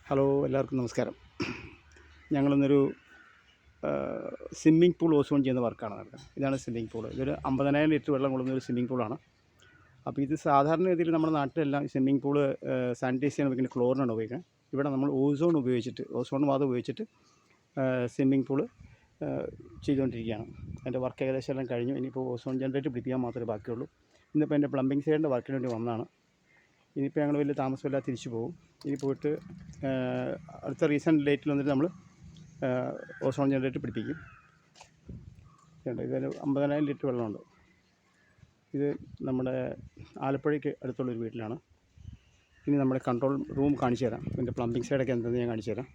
Hello, എല്ലാവർക്കും നമസ്കാരം. ഞങ്ങളിന്നൊരു swimming pool ozone ചെയ്യുന്ന വർക്കാണ് നടക്കുന്നത്. ഇതാണ് സ്വിമ്മിംഗ് പൂൾ. ഇതൊരു 50,000 ലിറ്റർ വെള്ളം കൊള്ളുന്ന ഒരു സ്വിമ്മിംഗ് പൂളാണ്. അപ്പോൾ ഇത് സാധാരണ രീതിയിൽ നമ്മുടെ നാട്ടിലെല്ലാം സ്വിമ്മിംഗ് പൂൾ സാനിറ്റൈസ് ചെയ്യാൻ ഉപയോഗിക്കുന്ന ക്ലോറിനാണ് ഉപയോഗിക്കുന്നത്. ഇവിടെ നമ്മൾ ഓസോൺ വാതകം ഉപയോഗിച്ചിട്ട് സ്വിമ്മിംഗ് പൂൾ ചെയ്തുകൊണ്ടിരിക്കുകയാണ്. അതിൻ്റെ വർക്ക് ഏകദേശം എല്ലാം കഴിഞ്ഞു. ഇനിയിപ്പോൾ ഓസോൺ ജനറേറ്റർ പിടിപ്പിക്കാൻ മാത്രമേ ബാക്കിയുള്ളൂ. ഇന്നിപ്പോൾ എൻ്റെ പ്ലംബിംഗ് സൈഡിൻ്റെ വർക്കിന് വേണ്ടി വന്നതാണ്. ഇനിയിപ്പോൾ ഞങ്ങൾ വലിയ താമസമില്ലാതെ തിരിച്ചു പോകും. ഇനി പോയിട്ട് അടുത്ത റീസെൻറ്റ് ഡേറ്റിൽ വന്നിട്ട് നമ്മൾ ഓസോൺ ജനറേറ്റർ പിടിപ്പിക്കും. ഇതൊരു 50,000 ലിറ്റർ വെള്ളമുണ്ട്. ഇത് നമ്മുടെ ആലപ്പുഴയ്ക്ക് അടുത്തുള്ളൊരു വീട്ടിലാണ്. ഇനി നമ്മുടെ കൺട്രോൾ റൂം കാണിച്ചു തരാം. ഇതിൻ്റെ പ്ലംബിംഗ് സൈഡൊക്കെ എന്തെന്ന് ഞാൻ കാണിച്ചു തരാം.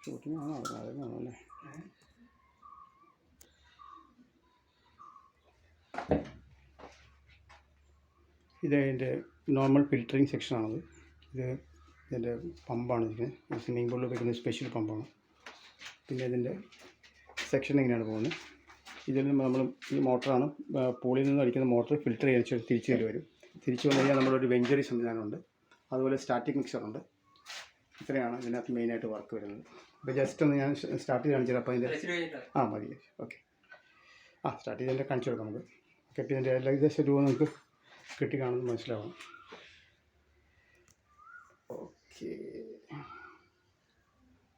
ഷൂട്ടിംഗ് ആണോ അല്ലേ? ഇത് അതിൻ്റെ നോർമൽ ഫിൽറ്ററിങ് സെക്ഷനാണത്. ഇതിൻ്റെ പമ്പാണ്. ഇതിന് സ്വിമ്മിംഗ് പൂളിൽ ഉപയോഗിക്കുന്ന സ്പെഷ്യൽ പമ്പാണ്. പിന്നെ ഇതിൻ്റെ സെക്ഷൻ ഇങ്ങനെയാണ് പോകുന്നത്. ഇതിൽ നമ്മൾ ഈ മോട്ടറാണ്, പൂളിൽ നിന്ന് അടിക്കുന്ന മോട്ടർ ഫിൽറ്റർ ചെയ്യാൻ തിരിച്ചു വരും. തിരിച്ചു വന്നു കഴിഞ്ഞാൽ നമ്മളൊരു വെഞ്ചറി സംവിധാനമുണ്ട്. അതുപോലെ സ്റ്റാറ്റിക് മിക്സറുണ്ട്. ഇത്രയാണ് ഇതിനകത്ത് മെയിനായിട്ട് വർക്ക് വരുന്നത്. അപ്പോൾ ജസ്റ്റ് ഒന്ന് ഞാൻ സ്റ്റാർട്ട് ചെയ്ത് കാണിച്ചു തരാം. അപ്പോൾ അതിൻ്റെ മതി. ഓക്കെ, സ്റ്റാർട്ട് ചെയ്തതിൻ്റെ കാണിച്ചു കൊടുക്കാം നമുക്ക്. ഓക്കെ, അപ്പോൾ ഇതിൻ്റെ ഏകദേശം രൂപ നമുക്ക് കിട്ടി കാണുന്നത് മനസ്സിലാവും. ഓക്കെ.